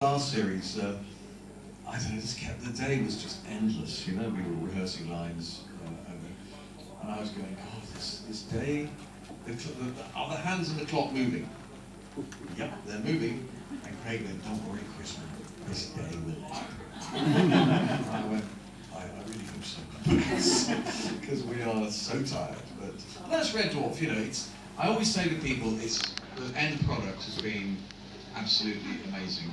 Last series, I don't know, the day was just endless, you know, we were rehearsing lines, and I was going, God, this day, are the hands of the clock moving? Yep, they're moving. And Craig went, don't worry, Chris, this day will end. And I went, I really hope so, because we are so tired. But that's Red Dwarf, you know, I always say to people, the end product has been absolutely amazing.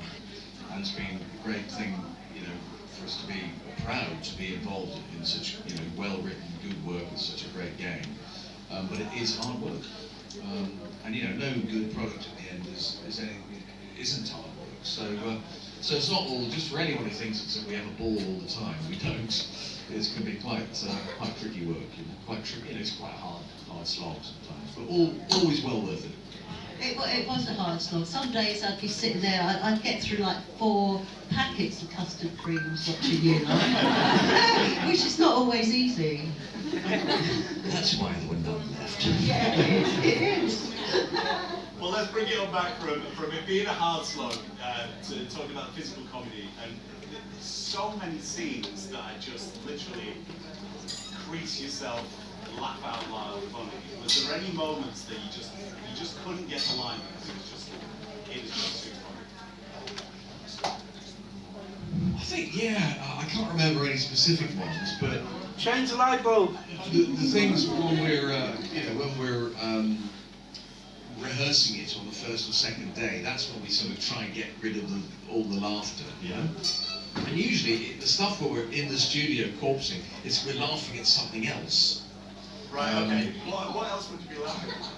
And it's been a great thing, you know, for us to be proud to be involved in such, you know, well-written, good work with such a great game. But it is hard work, and you know, no good product at the end isn't hard work. So it's not all just for anyone who thinks it's that we have a ball all the time. We don't. It can be quite tricky work, you know, quite tricky. You know, it's quite hard slog sometimes, but always well worth it. It was a hard slog. Some days I'd be sitting there, I'd get through like 4 packets of custard creams watching you, which is not always easy. That's why there were none left. Yeah, it is. Well, let's bring it on back from it being a hard slog to talking about physical comedy. And there's so many scenes that are just literally crease yourself, laugh out loud funny. Was there any moments that you just couldn't get the line because it was just too funny? I think, yeah, I can't remember any specific ones, but change the light bulb. The things when we're rehearsing it on the first or second day, that's when we sort of try and get rid of all the laughter, you know. And usually the stuff where we're in the studio corpsing, we're laughing at something else. Right. Okay. What else would you be laughing at?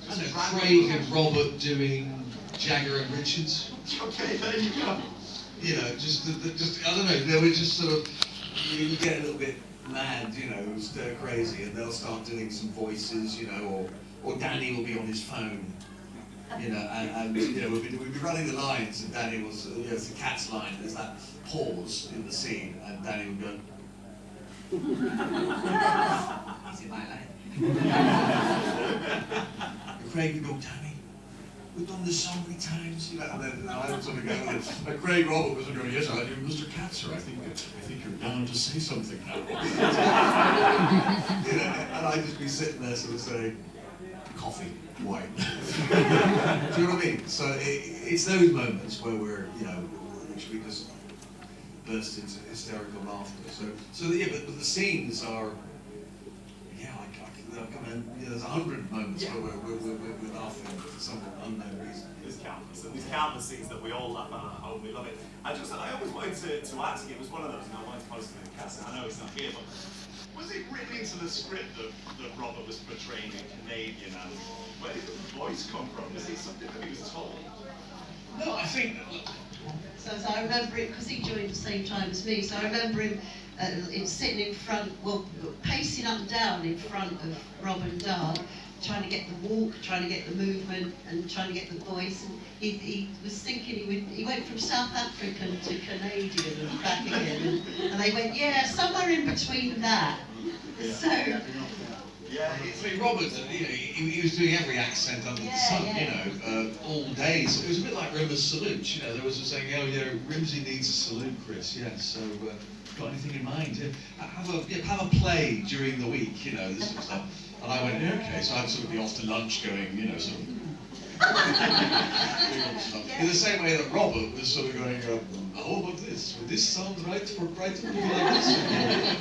I don't know, Craig and Robert doing Jagger and Richards. Okay, there you go. You know, just I don't know, they were just sort of, you get a little bit mad, you know, stir crazy, and they'll start doing some voices, you know, or Danny will be on his phone, you know, and you know, we'll be running the lines, and Danny was, you know, it's the cat's line, there's that pause in the scene, and Danny will go, is it my line? And Craig would go, Danny, we've done this so many times, you know, and then I would sort of go, and Craig Robert was going, yes, I do, Mr. Katzer, I think you're down to say something now. You know, and I'd just be sitting there sort of saying, coffee, wine. Do you know what I mean? So it's those moments where we're, you know, which we just burst into hysterical laughter. So yeah, but the scenes are, yeah, there's 100 moments where we're laughing for some unknown reason. There's countless scenes that we all laugh at home. We love it. I always wanted to ask. It was one of those, and I wanted to post it in the cast. I know it's not here, but was it written into the script that Robert was portraying a Canadian, and where did the voice come from? Was it something that he was told? No, I think. So I remember it, because he joined at the same time as me, so I remember him sitting in front, well, pacing up and down in front of Rob and Doug, trying to get the walk, trying to get the movement, and trying to get the voice. And he was thinking he went from South African to Canadian and back again, and they went, yeah, somewhere in between that. So. Yeah, I mean, Robert, you know, he was doing every accent under the sun, you know, all day. So it was a bit like Rimmer's salute, you know. There was a saying, oh, yeah, Rimsey needs a salute, Chris. Yes. So, got anything in mind? Yeah. Have a play during the week, you know, this sort of stuff. And I went, yeah, okay. So I'd sort of be off to lunch, going, you know, sort of. In the same way that Robert was sort of going, how about this? Would this sound right for Crichton? Like this?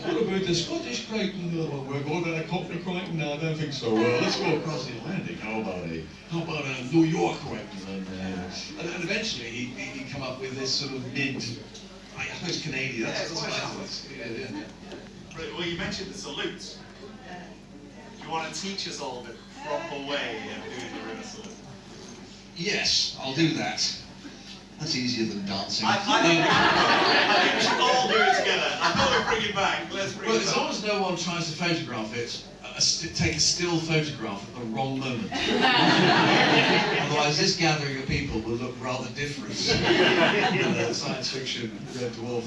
What about the Scottish Crichton? We're going on a Cockney Crichton? No, I don't think so. Let's go across the Atlantic. How about a New York Crichton? And eventually he'd come up with this sort of I suppose Canadian. That's what I thought. Well, you mentioned the salute. Do you want to teach us all the proper way of doing the Rimmer salute? Yes, I'll do that. That's easier than dancing. I think we should all do it together. I thought we'd bring it back. Let's bring it back. As long as no one tries to photograph it, take a still photograph at the wrong moment. Otherwise, this gathering of people will look rather different than a science fiction Red Dwarf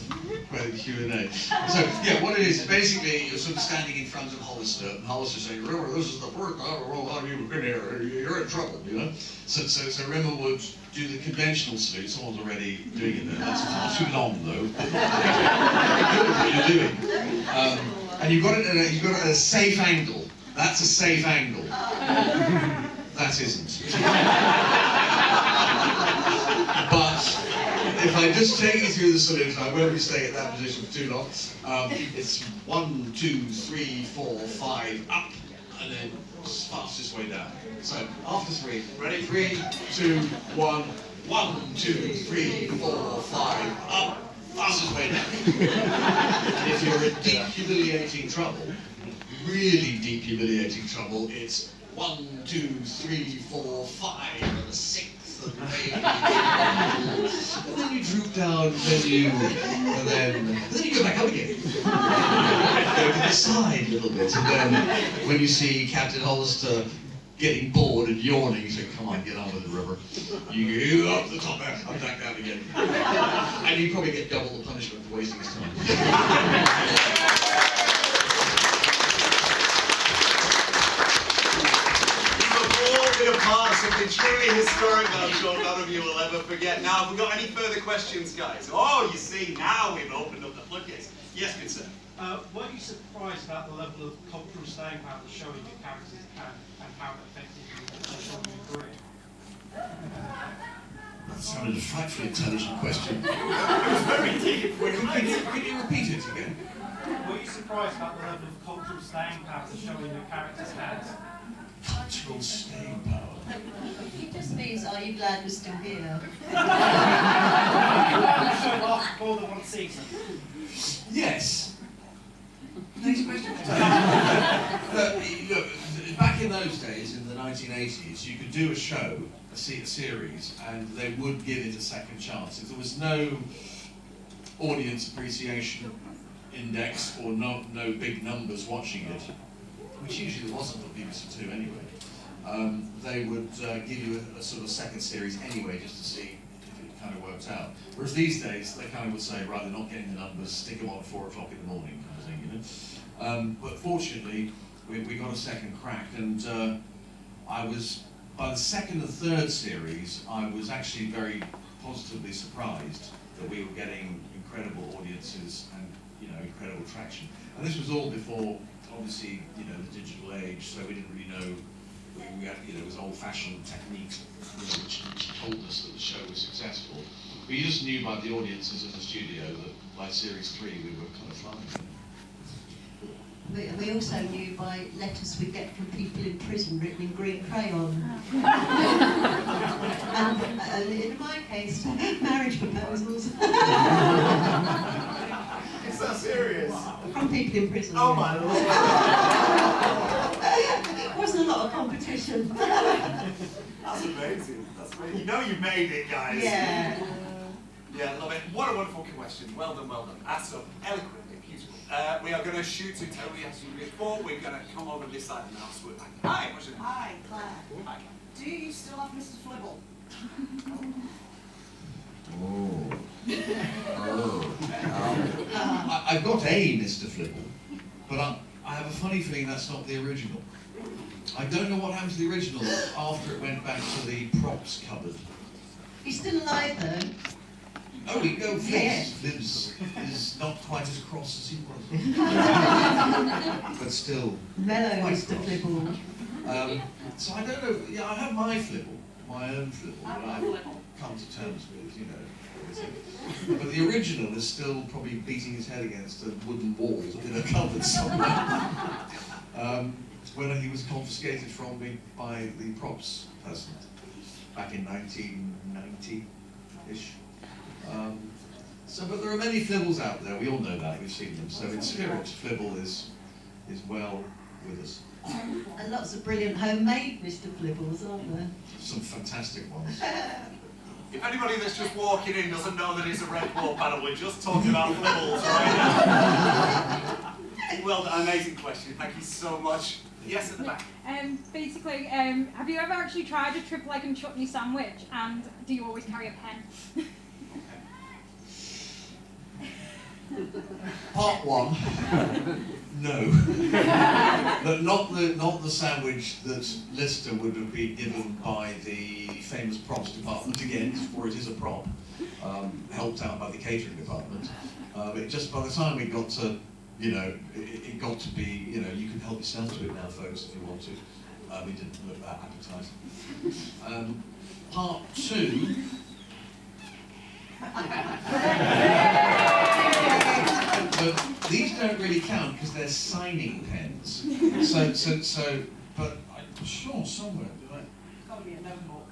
Q&A. So, yeah, what it is basically you're sort of standing in front of Hollister, and Hollister's saying, "Remember, this is the first time you've been here. You're in trouble, you know." So Rimmer would do the conventional salute. Someone's already doing it there. That's far too long, though. Good at what you're doing. And you've got it at a safe angle. That's a safe angle. That isn't. But if I just take you through the salute, I won't be staying at that position for too long. It's 1, 2, 3, 4, 5, up, and then fastest way down. So after 3, ready? 3, 2, 1, 1, 2, 3, 4, 5, up. Fastest way down. And if you're in deep, humiliating trouble, really deep, humiliating trouble, it's 1, 2, 3, 4, 5, and the 6th, and maybe. And then you droop down, and then you go back up again. Go to the side a little bit, and then when you see Captain Hollister getting bored and yawning, you say, "Come on, get on with it, River." You go up the top there, and back down again. And you probably get double the punishment for wasting his time. You've all been a part of something truly historic that I'm sure none of you will ever forget. Now, have we got any further questions, guys? Oh, you see, now we've opened up the floodgates. Yes, good sir. Were you surprised about the level of cultural staying power that showing your characters can and how it affected you showing your career? That sounded a frightfully intelligent question. It was very deep. Can you repeat it again? Were you surprised about the level of cultural staying power that showing your characters had? Cultural staying power. It just means, are you glad we're still here? Showing after more than one season. Yes. Next question. Look, back in those days, in the 1980s, you could do a show, a series, and they would give it a second chance. If there was no audience appreciation index or no big numbers watching it, which usually there wasn't on BBC Two anyway, they would give you a sort of second series anyway, just to see if it kind of worked out. Whereas these days, they kind of would say, right, they're not getting the numbers, stick them on at 4 o'clock in the morning, kind of thing, you know. But fortunately, we got a second crack, and I was, by the second and third series, I was actually very positively surprised that we were getting incredible audiences and, you know, incredible traction. And this was all before, obviously, you know, the digital age, so we didn't really know. We had, you know, it was old-fashioned techniques, you know, which told us that the show was successful. We just knew by the audiences in the studio that by series 3 we were kind of flying. We also knew by letters we get from people in prison written in green crayon. And in my case, marriage proposals. Is that serious? From people in prison. Oh my lord. Wasn't a lot of competition. That's amazing. That's amazing. You know you made it, guys. Yeah. Yeah, love it. What a wonderful question. Well done, well done. That's so eloquently beautiful. We are going to shoot to Tony as you before. We're going to come over this side of the house. Hi, what's your name? Hi, Claire. Hi. Do you still have Mr. Flibble? I've got a Mr. Flibble, but I have a funny feeling that's not the original. I don't know what happened to the original after it went back to the props cupboard. He's still alive though. Oh, we go. Yes. Flibbs is not quite as cross as he was, but still. Mellow quite Mr. cross. Flibble. So I don't know. Yeah, I have my Flibble, my own Flibble, that I've come to terms with, you know. But the original is still probably beating his head against a wooden wall in a cupboard somewhere. When he was confiscated from me by the props person back in 1990-ish. But there are many Flibbles out there. We all know that. We've seen them. So in spirit, Flibble is well with us. And lots of brilliant homemade Mr. Flibbles, aren't there? Some fantastic ones. If anybody that's just walking in doesn't know that it's a Red Dwarf panel, we're just talking about Flibbles right now. Well done, amazing question. Thank you so much. Yes, at the back. Basically, have you ever actually tried a triple egg and chutney sandwich, and do you always carry a pen? Part one, no. But not the sandwich that Lister would have been given by the famous props department again, for it is a prop, helped out by the catering department. But just by the time we got to, you know, it got to be, you know, you can help yourself to it now, folks, if you want to. It didn't look that appetising. Part two. But these don't really count because they're signing pens. But I'm sure somewhere, did I? It's got to be a notebook.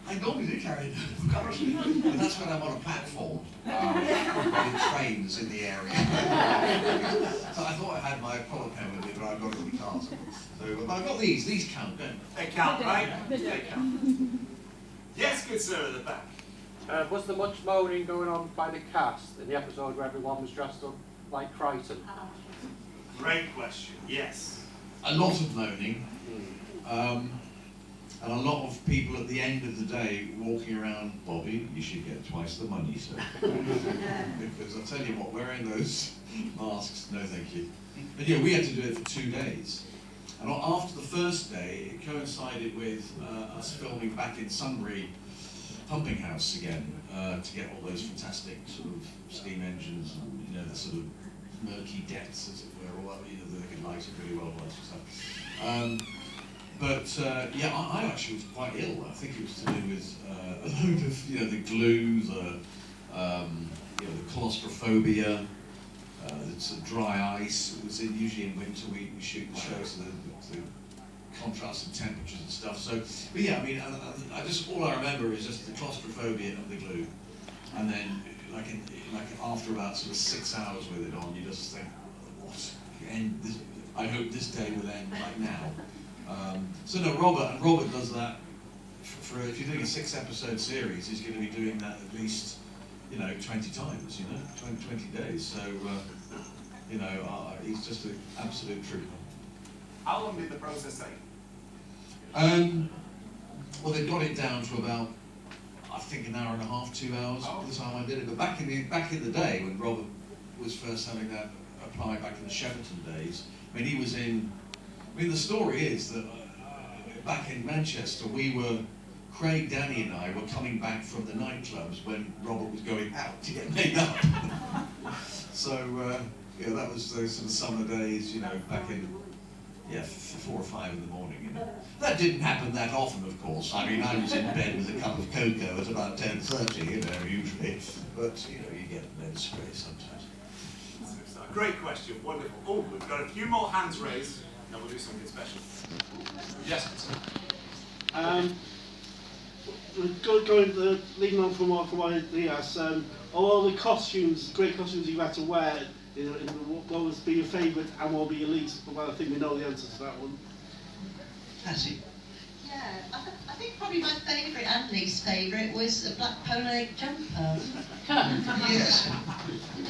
I normally do carry it, of course, but that's when I'm on a platform with trains in the area. So I thought I had my Apollo pen with me, but I've got it in the car. So, but I've got these. These count, don't they? They count, right? They count. Yes, good sir, at the back. Was there much moaning going on by the cast in the episode where everyone was dressed up like Crichton? Great question. Yes. A lot of moaning, and a lot of people at the end of the day walking around, Bobby, you should get twice the money, sir. Because I'll tell you what, wearing those masks, no thank you. But yeah, we had to do it for 2 days. And after the first day, it coincided with us filming back in Sunbury pumping house again, to get all those fantastic sort of steam engines and, you know, the sort of murky depths, as it were, or, you know, they could light it really well, all that sort of stuff. Yeah, I actually was quite ill. I think it was to do with a load of, you know, the glue, you know, the claustrophobia, the sort of dry ice. It was usually in winter we shoot the show, so the contrast and temperatures and stuff. So, but yeah, I mean, I just, all I remember is just the claustrophobia and the glue, and then like after about sort of 6 hours with it on, you just think, what? I hope this day will end like now. So no, Robert does that for if you're doing a 6-episode series, he's going to be doing that at least, you know, 20 times, you know, 20 days. So, you know, he's just an absolute trooper. How long did the process take? Well, they got it down to about, I think, an hour and a half, 2 hours by the time I did it. But back in the day when Robert was first having that applied back in the Shepperton days, I mean, he was in. I mean, the story is that back in Manchester, Craig, Danny and I were coming back from the nightclubs when Robert was going out to get made up. So, yeah, that was those sort of summer days, you know, back in, 4 or 5 in the morning, you know. That didn't happen that often, of course. I mean, I was in bed with a cup of cocoa at about 10:30, you know, usually. But, you know, you get led astray sometimes. Great question, wonderful. Oh, we've got a few more hands raised. Now we'll do something special. Yes. Leading on from what he asked, all the costumes, great costumes you've had to wear, what was be your favourite and what will be your least? Well, I think we know the answer to that one. Hattie. Yeah, I think probably my favourite and least favourite was a black polo leg jumper. Yes.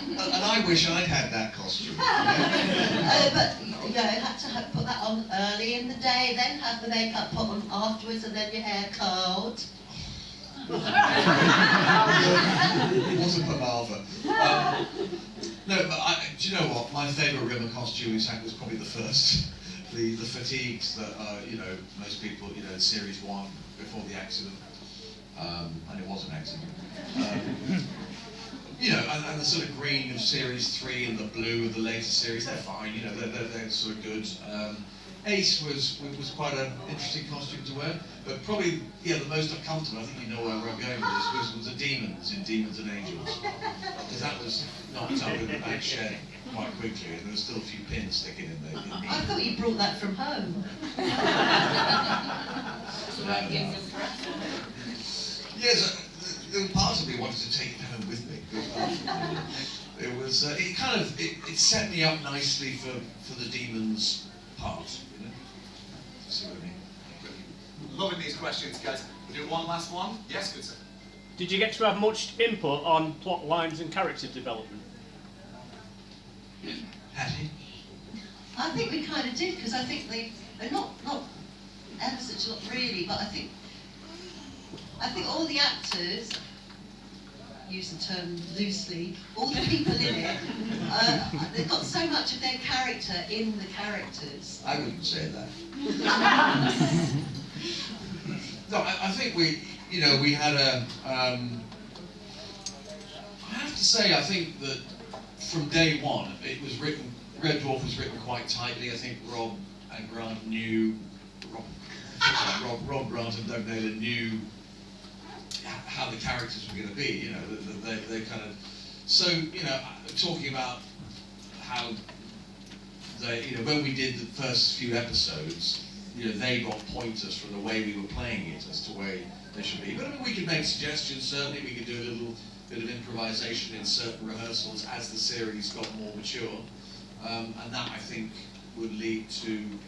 And I wish I'd had that costume. But you know, had to put that on early in the day, then have the makeup put on afterwards, and then your hair curled. What a palaver. No, but do you know what? My favourite Rimmer costume, in fact, was probably the first. The fatigues that, you know, most people, you know, in Series 1, before the accident, and it was an accident. You know, and the sort of green of Series 3 and the blue of the later series, they're fine, you know, they're sort of good. Ace was quite an interesting costume to wear, but probably, yeah, the most uncomfortable, I think you know where I'm going with this, was the Demons in Demons and Angels. Because that was knocked up in the back shed quite quickly, and there was still a few pins sticking in there. I thought you brought that from home. Yes, there was part of me wanted to take it home with me. It was, it set me up nicely for the Demons part, you know? See what I mean? Loving these questions, guys. We'll do one last one. Yes, good sir. Did you get to have much input on plot lines and character development? Hattie? I think we kind of did, because I think not ever such a lot really, but I think all the actors, use the term loosely, all the people in it, they've got so much of their character in the characters. I wouldn't say that. No, I think we had a. I have to say, I think that from day one, it was written. Red Dwarf was written quite tightly. I think Rob and Grant knew. Rob Grant and Doug Naylor knew how the characters were going to be. You know, they kind of. So talking about how they, when we did the first few episodes, they got pointers from the way we were playing it as to where they should be. But I mean, we could make suggestions. Certainly, we could do a little bit of improvisation in certain rehearsals as the series got more mature, and that I think would lead to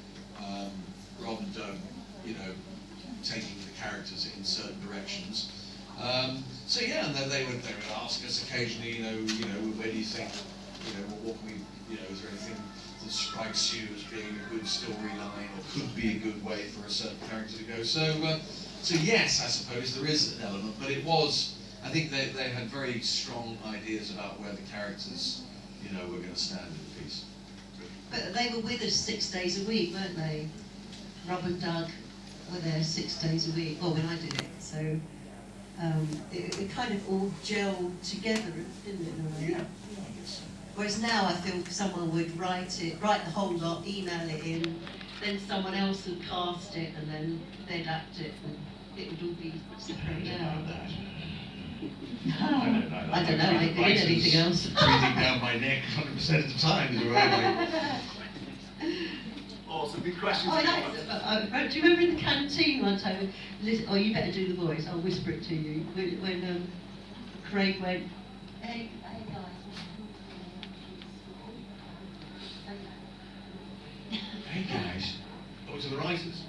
Rob and Doug, taking the characters in certain directions. So yeah, and then they would ask us occasionally, where do you think, what can we, is there anything that strikes you as being a good storyline or could be a good way for a certain character to go? So yes, I suppose there is an element, but it was, I think they had very strong ideas about where the characters, were going to stand in the piece. But they were with us 6 days a week, weren't they? Rob and Doug were there 6 days a week, well, when I did it, so it kind of all gelled together, didn't it, in a way? Yeah. Whereas now I feel someone would write the whole lot, email it in, then someone else would cast it, and then they'd act it, and it would all be separated out. I don't know, they did anything else. Breathing down my neck 100% of the time. Awesome, good questions. Oh, do you remember in the canteen one time, oh, you better do the voice, I'll whisper it to you, when Craig went, hey guys. Hey guys. Oh, to the writers?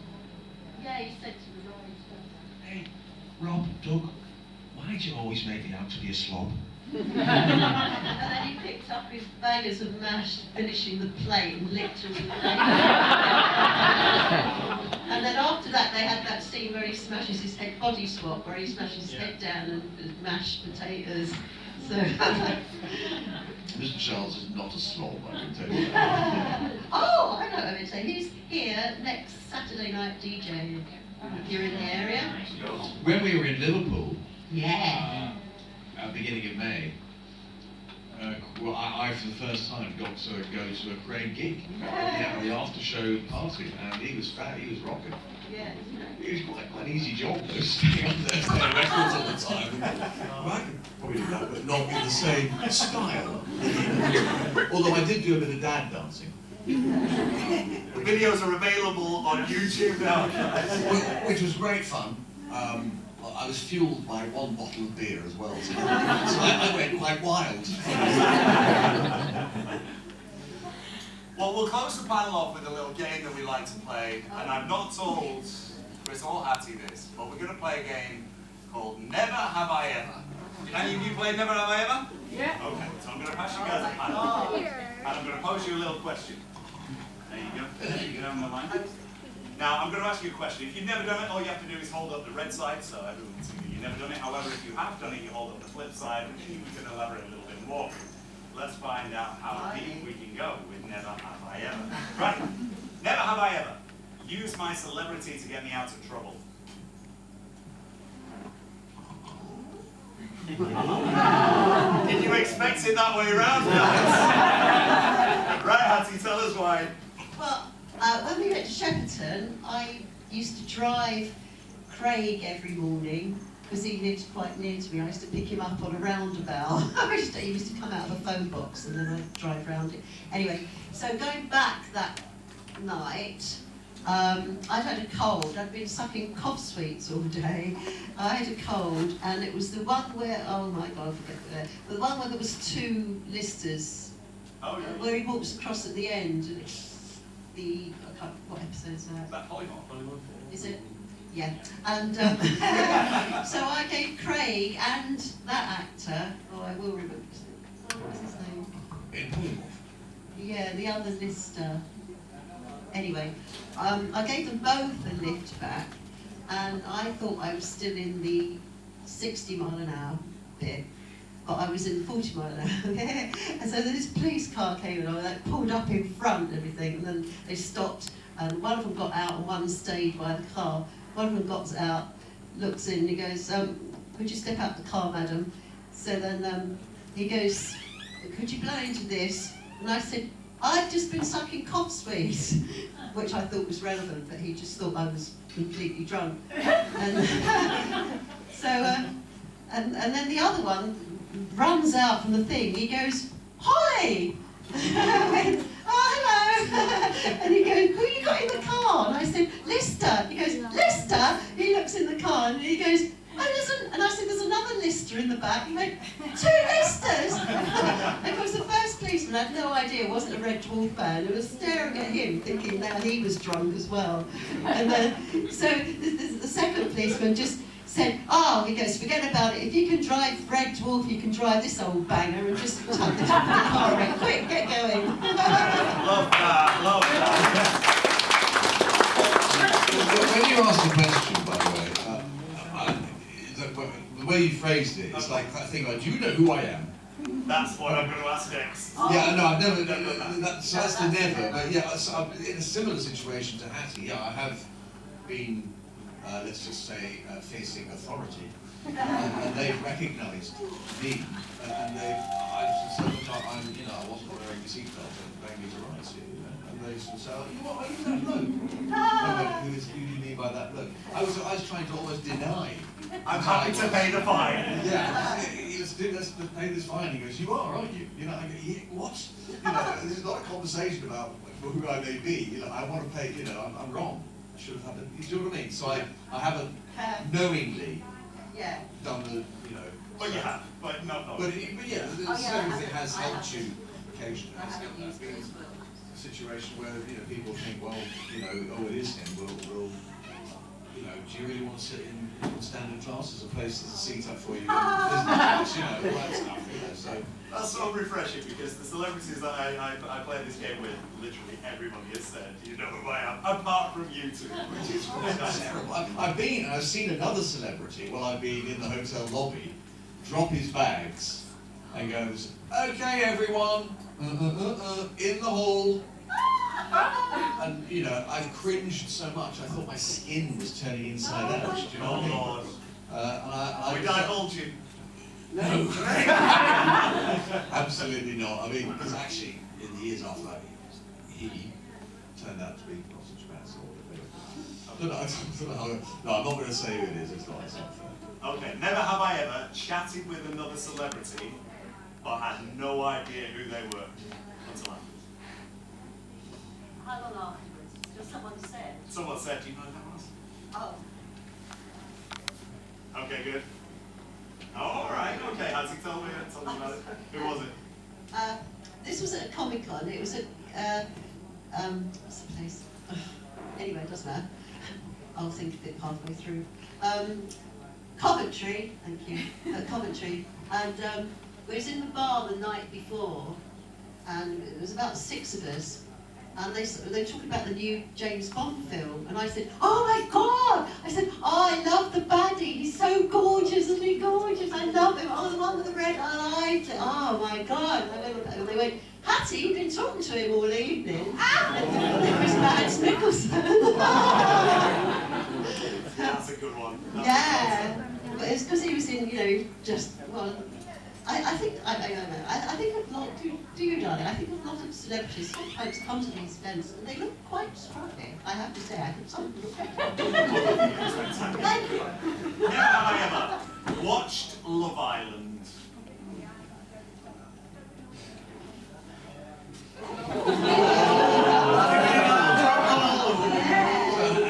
Yeah, he said to the writers. Hey, Rob, Doug, why do you always make me out to be a slob? And then he picked up his bangers of mash, finishing the plate and licked all the plate. And then after that, they had that scene where he smashes his head, body swap, where he smashes his head down and mashed potatoes. So. Mr. Charles is not a slob, I can tell you that. Oh, I know what I'm going to say. He's here next Saturday night DJ. If you're in the area. When we were in Liverpool, Yeah. at the beginning of May, I for the first time got to go to a Craig gig at the after show party, and he was fat, he was rocking. Yeah. It was quite an easy job though, staying on there playing records all the time. Well, I could probably do that, but not in the same style. Although I did do a bit of dad dancing. The videos are available on YouTube now, guys. Which was great fun. I was fueled by one bottle of beer as well, so I went quite wild. Well, we'll close the panel off with a little game that we like to play, and I've not told Chris or Hattie this, but we're going to play a game called Never Have I Ever. Any of you played Never Have I Ever? Yeah. Okay, so I'm going to pass you guys a panel, and I'm going to pose you a little question. There you go. There you go, on the line. Now, I'm going to ask you a question. If you've never done it, all you have to do is hold up the red side, so everyone can see that you've never done it. However, if you have done it, you hold up the flip side, and we can elaborate a little bit more. Let's find out how deep we can go with Never Have I Ever. Right. Never have I ever used my celebrity to get me out of trouble. Did you expect it that way around, guys? Right, Hattie, tell us why. Well, when we went to Shepperton, I used to drive Craig every morning because he lived quite near to me. I used to pick him up on a roundabout. He used to come out of a phone box and then I'd drive round it. Anyway, so going back that night, I'd had a cold. I'd been sucking cough sweets all day. I had a cold, and it was the one where, oh my God, I forget the one where there was 2 listers. Oh, yeah. Where he walks across at the end, and it's what episode is that? That Hollywood. Is it? Yeah. And so I gave Craig and that actor, oh, I will remember his name. What was his name? In Polymorph. Yeah, the other lister. Anyway, I gave them both a lift back, and I thought I was still in the 60 mile an hour bit, but I was in the 40 mile an hour. And so this police car came and I like, pulled up in front and everything, and then they stopped, and one of them got out and one stayed by the car. One of them got out, looks in, and he goes, could you step out the car, madam? So then he goes, could you blow into this? And I said, I've just been sucking cough sweets, which I thought was relevant, but he just thought I was completely drunk. And so, and then the other one runs out from the thing. He goes, Holly! I went, oh, hello! And he goes, who you got in the car? And I said, Lister. He goes, Lister? He looks in the car and he goes, oh, and I said, there's another lister in the back. He went, 2 listers? And of course, the first policeman had no idea it wasn't a Red Dwarf fan. He was staring at him, thinking now he was drunk as well. And then, so the second policeman just said, oh, he goes, forget about it. If you can drive Red Dwarf, you can drive this old banger and just tuck the top of the car in. Quick, get going. Love that, love that. When you asked the question, by the way, the way you phrased it, it's like that thing like, do you know who I am? That's what I'm going to ask next. Yeah, no, I've never, so that's the never, but yeah, so I'm in a similar situation to Hattie, yeah, I have been, let's just say, facing authority, and they've recognised me, and I wasn't wearing a seatbelt, but banged me to rights here, you know, and they sort of said, you know what, are you that bloke? I went, who do you mean by that bloke? I was trying to almost deny. I'm happy to pay the fine. Yeah, let's pay this fine. He goes, you are, aren't you? You know, I go, yeah, what? You know, this is not a conversation about who I may be. You know, I want to pay. You know, I'm wrong. I should have had it. You see what I mean? So I haven't knowingly done the, you know. But you have, but not. But yeah, it has helped you occasionally. There's been a situation where people think, well, oh, it is him. We'll do you really want to sit in standard class as a place there's a seat up for you? All that stuff, so. That's so refreshing because the celebrities that I play this game with, literally everybody has said, you know who I am, apart from you two, which is really nice. Terrible. I've seen another celebrity while I've been in the hotel lobby drop his bags and goes, okay everyone, in the hall. And I've cringed so much, I thought my skin was turning inside out. Do you know what I mean? We divulge you. No. Absolutely not. I mean, because actually, in the years after that, he turned out to be not such a bad sort. No, I'm not going to say who it is. It's not fair. Okay. Never have I ever chatted with another celebrity, but had no idea who they were until afterwards. How long afterwards? Just someone said. Someone said, do you know who that was? Oh. Okay, good. All right, okay. How's he tell me about it? Who was it? This was at a Comic Con. It was at what's the place? Anyway, it doesn't matter. I'll think of it halfway through. Coventry, thank you. Coventry, and we was in the bar the night before, and it was about 6 of us. And they were talking about the new James Bond film, and I said, oh my God! I said, oh, I love the baddie, he's so gorgeous, isn't he gorgeous? I love him, oh, the one with the red eyes, oh my God. And they went, Hattie, you've been talking to him all evening. And it was Mads Mikkelsen. That's a good one. Yeah, but it's because he was in, I think a lot, do you, darling? I think a lot of celebrities sometimes come to these events and they look quite scruffy. I have to say, I think some look quite Thank you. Never have I ever watched Love Island.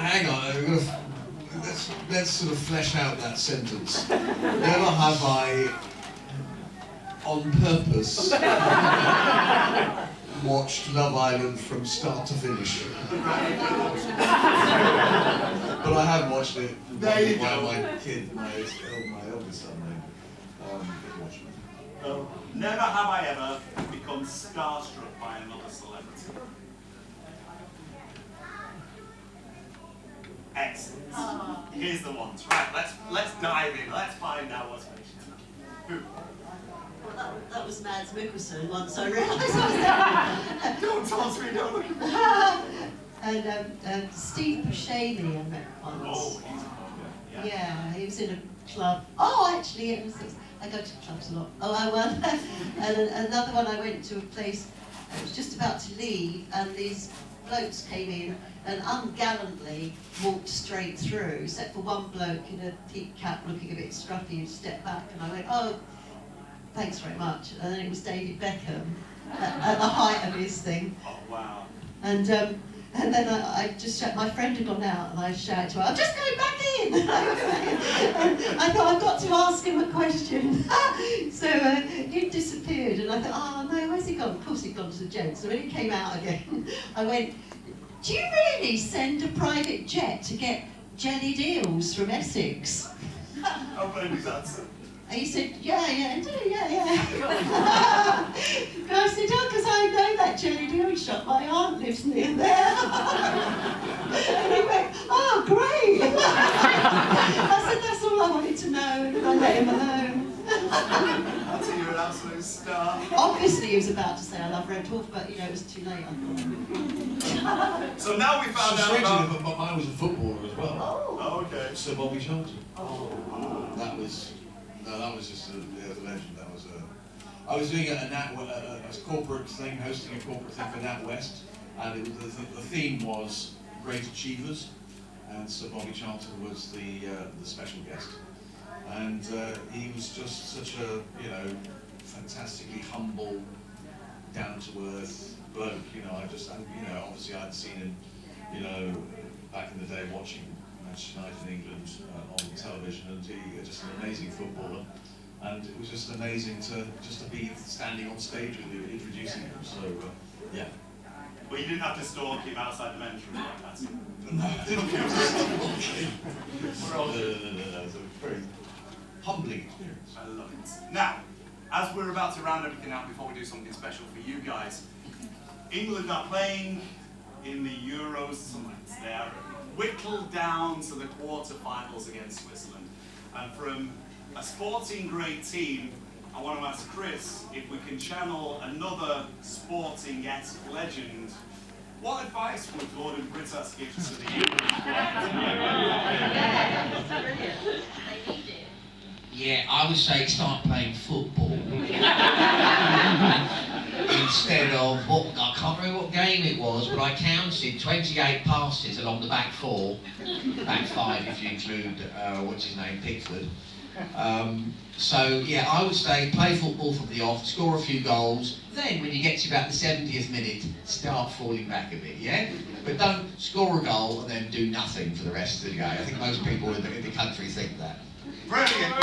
Hang on, let's sort of flesh out that sentence. Never have I, on purpose, watched Love Island from start to finish. But I have watched it while my eldest son watched it. Never have I ever become starstruck by another celebrity. Excellent. Here's the ones. Right, let's dive in. Let's find out what's finished. Who? Well, that was Mads Mikkelsen once I realised I was Don't talk to me, don't look at me. And Steve Buscemi I met once. Oh, he's a poker. Yeah, he was in a club. Oh, actually, I go to clubs a lot. Oh, I won. And another one, I went to a place, I was just about to leave, and these blokes came in and ungallantly walked straight through, except for one bloke in a peak cap looking a bit scruffy who stepped back, and I went, oh, thanks very much. And then it was David Beckham at the height of his thing. Oh, wow. And then I just shouted, my friend had gone out, and I shouted to her, I'm just going back in! And I thought, I've got to ask him a question. So he disappeared, and I thought, oh no, where's he gone? Of course he'd gone to the gents. So when he came out again, I went, do you really send a private jet to get jellied eels from Essex? How about his answer? And he said, yeah, I do, yeah. And I said, oh, because I know that jellied eel shop, my aunt lives near there. And he went, oh, great. I said, that's all I wanted to know, and then I let him alone. I'll tell you an absolute star. Obviously he was about to say I love Red Dwarf, but it was too late, I thought. So now we found out Strangely, about... but mine was a footballer as well. Oh, okay. Sir Bobby Charlton. That was just a legend. That was I was doing a corporate thing, hosting a corporate thing for NatWest, and the theme was Great Achievers, and Sir Bobby Charlton was the special guest, and he was just such a fantastically humble, down to earth bloke. Obviously I'd seen him, back in the day watching Manchester United in England on television, and he just an amazing footballer, and it was just amazing to be standing on stage with you, introducing him. So yeah. Well, you didn't have to stalk him outside the men's room like that. No, I didn't have to stalk him. No, it was a very humbling experience. I love it. Now, as we're about to round everything out before we do something special for you guys, England are playing in the Euros tonight. They are whittled down to the quarter-finals against Switzerland. And from a sporting great team, I want to ask Chris if we can channel another sporting-esque legend. What advice would Gordon Britas give to the England squad? Yeah, I would say start playing football. Instead of I can't remember what game it was, but I counted 28 passes along the back four, back five if you include, what's his name, Pickford. So yeah, I would say play football from the off, score a few goals, then when you get to about the 70th minute, start falling back a bit, yeah? But don't score a goal and then do nothing for the rest of the game. I think most people in the country think that. Brilliant!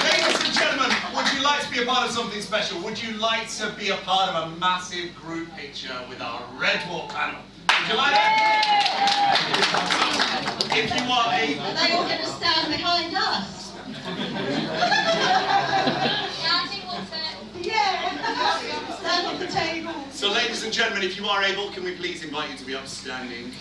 Ladies and gentlemen, would you like to be a part of something special? Would you like to be a part of a massive group picture with our Red Dwarf panel? Would you like that? If you are able... Are they all going to stand behind us? Yeah! Stand on the table. So ladies and gentlemen, if you are able, can we please invite you to be upstanding?